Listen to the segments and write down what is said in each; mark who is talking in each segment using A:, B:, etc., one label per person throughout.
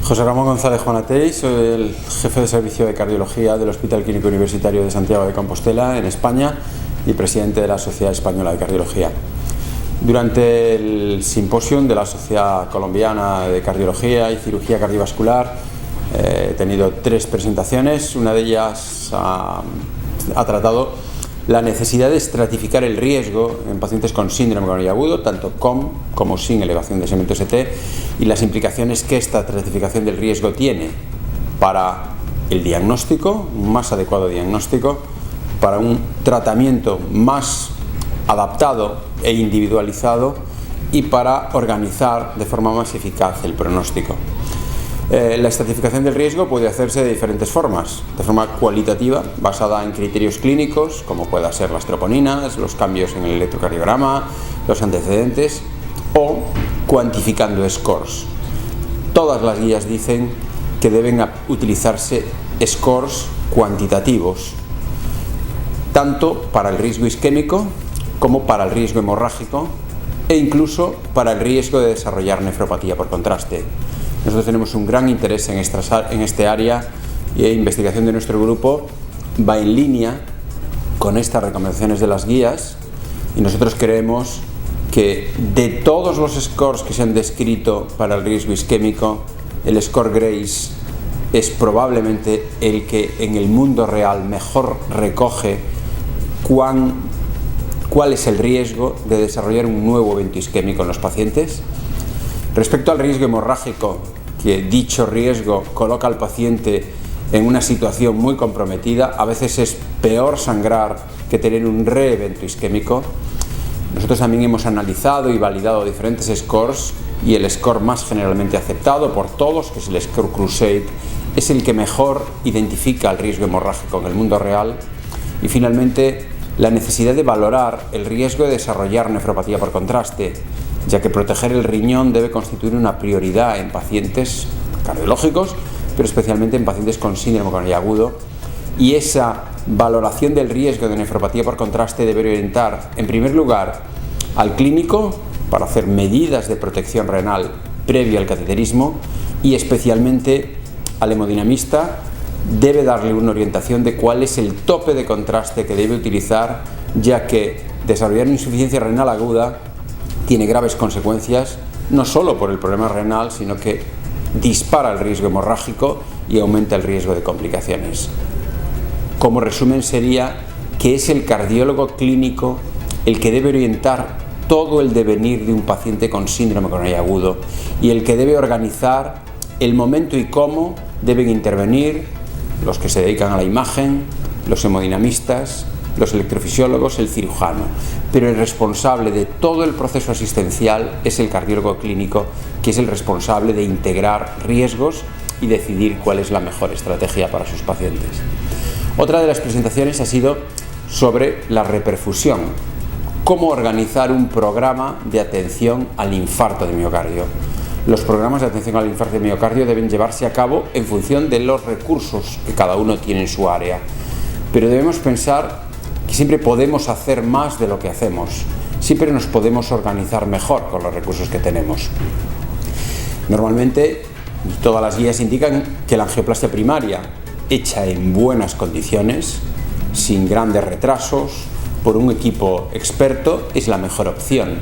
A: José Ramón González Juanatey, soy el jefe de servicio de cardiología del Hospital Clínico Universitario de Santiago de Compostela, en España, y presidente de la Sociedad Española de Cardiología. Durante el simposio de la Sociedad Colombiana de Cardiología y Cirugía Cardiovascular he tenido 3 presentaciones. Una de ellas ha tratado la necesidad de estratificar el riesgo en pacientes con síndrome coronario agudo, tanto con como sin elevación de segmento ST, y las implicaciones que esta estratificación del riesgo tiene para el diagnóstico, un más adecuado diagnóstico, para un tratamiento más adaptado e individualizado y para organizar de forma más eficaz el pronóstico. La estratificación del riesgo puede hacerse de diferentes formas, de forma cualitativa, basada en criterios clínicos, como puedan ser las troponinas, los cambios en el electrocardiograma, los antecedentes, o cuantificando scores. Todas las guías dicen que deben utilizarse scores cuantitativos, tanto para el riesgo isquémico como para el riesgo hemorrágico e incluso para el riesgo de desarrollar nefropatía por contraste. Nosotros tenemos un gran interés en este área y la investigación de nuestro grupo va en línea con estas recomendaciones de las guías, y nosotros creemos que de todos los scores que se han descrito para el riesgo isquémico, el score Grace es probablemente el que en el mundo real mejor recoge cuál es el riesgo de desarrollar un nuevo evento isquémico en los pacientes. Respecto al riesgo hemorrágico, que dicho riesgo coloca al paciente en una situación muy comprometida, a veces es peor sangrar que tener un reevento isquémico. Nosotros también hemos analizado y validado diferentes scores, y el score más generalmente aceptado por todos, que es el score Crusade, es el que mejor identifica el riesgo hemorrágico en el mundo real. Y finalmente, la necesidad de valorar el riesgo de desarrollar nefropatía por contraste, ya que proteger el riñón debe constituir una prioridad en pacientes cardiológicos, pero especialmente en pacientes con síndrome coronario agudo, y esa valoración del riesgo de nefropatía por contraste debe orientar, en primer lugar, al clínico para hacer medidas de protección renal previo al cateterismo, y especialmente al hemodinamista debe darle una orientación de cuál es el tope de contraste que debe utilizar, ya que desarrollar insuficiencia renal aguda tiene graves consecuencias, no solo por el problema renal, sino que dispara el riesgo hemorrágico y aumenta el riesgo de complicaciones. Como resumen sería que es el cardiólogo clínico el que debe orientar todo el devenir de un paciente con síndrome coronario agudo, y el que debe organizar el momento y cómo deben intervenir los que se dedican a la imagen, los hemodinamistas, los electrofisiólogos, el cirujano. Pero el responsable de todo el proceso asistencial es el cardiólogo clínico, que es el responsable de integrar riesgos y decidir cuál es la mejor estrategia para sus pacientes. Otra de las presentaciones ha sido sobre la reperfusión, cómo organizar un programa de atención al infarto de miocardio. Los programas de atención al infarto de miocardio deben llevarse a cabo en función de los recursos que cada uno tiene en su área, pero debemos pensar que siempre podemos hacer más de lo que hacemos, siempre nos podemos organizar mejor con los recursos que tenemos. Normalmente todas las guías indican que la angioplastia primaria, hecha en buenas condiciones, sin grandes retrasos, por un equipo experto, es la mejor opción.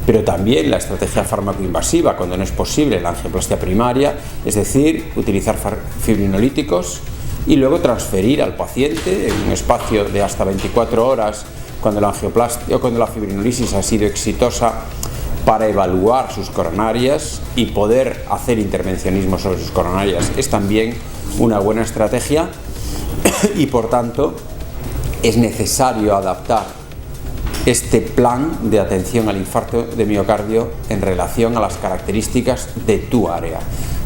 A: Pero también la estrategia fármaco-invasiva, cuando no es posible la angioplastia primaria, es decir, utilizar fibrinolíticos y luego transferir al paciente en un espacio de hasta 24 horas cuando la angioplastia o cuando la fibrinolisis ha sido exitosa, para evaluar sus coronarias y poder hacer intervencionismo sobre sus coronarias. Es también una buena estrategia y, por tanto, es necesario adaptar este plan de atención al infarto de miocardio en relación a las características de tu área.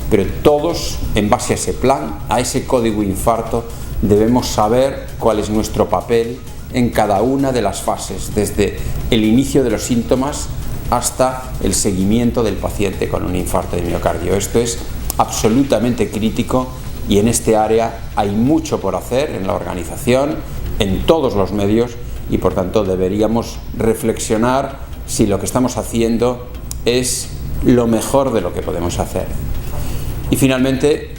A: Pero todos, en base a ese plan, a ese código infarto, debemos saber cuál es nuestro papel en cada una de las fases, desde el inicio de los síntomas hasta el seguimiento del paciente con un infarto de miocardio. Esto es absolutamente crítico y en este área hay mucho por hacer en la organización, en todos los medios, y por tanto deberíamos reflexionar si lo que estamos haciendo es lo mejor de lo que podemos hacer. Y finalmente,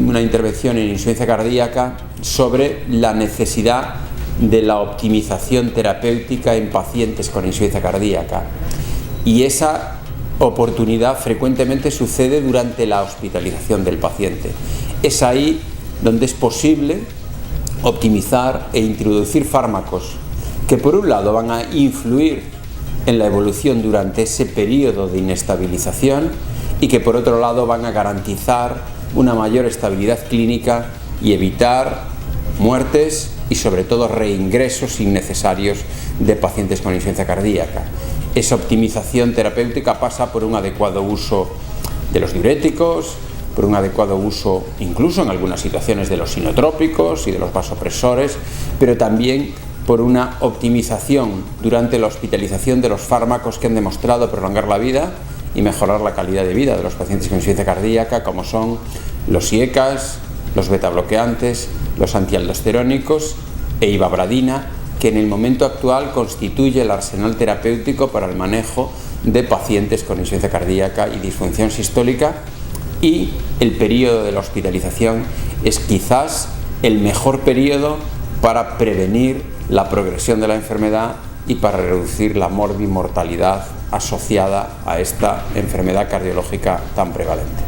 A: una intervención en insuficiencia cardíaca sobre la necesidad de la optimización terapéutica en pacientes con insuficiencia cardíaca. Y esa oportunidad frecuentemente sucede durante la hospitalización del paciente. Es ahí donde es posible optimizar e introducir fármacos que por un lado van a influir en la evolución durante ese periodo de inestabilización y que por otro lado van a garantizar una mayor estabilidad clínica y evitar muertes y sobre todo reingresos innecesarios de pacientes con insuficiencia cardíaca. Esa optimización terapéutica pasa por un adecuado uso de los diuréticos, por un adecuado uso incluso en algunas situaciones de los inotrópicos y de los vasopresores, pero también por una optimización durante la hospitalización de los fármacos que han demostrado prolongar la vida y mejorar la calidad de vida de los pacientes con insuficiencia cardíaca, como son los IECAs, los betabloqueantes, los antialdosterónicos e ivabradina, que en el momento actual constituye el arsenal terapéutico para el manejo de pacientes con insuficiencia cardíaca y disfunción sistólica, y el periodo de la hospitalización es quizás el mejor periodo para prevenir la progresión de la enfermedad y para reducir la morbimortalidad asociada a esta enfermedad cardiológica tan prevalente.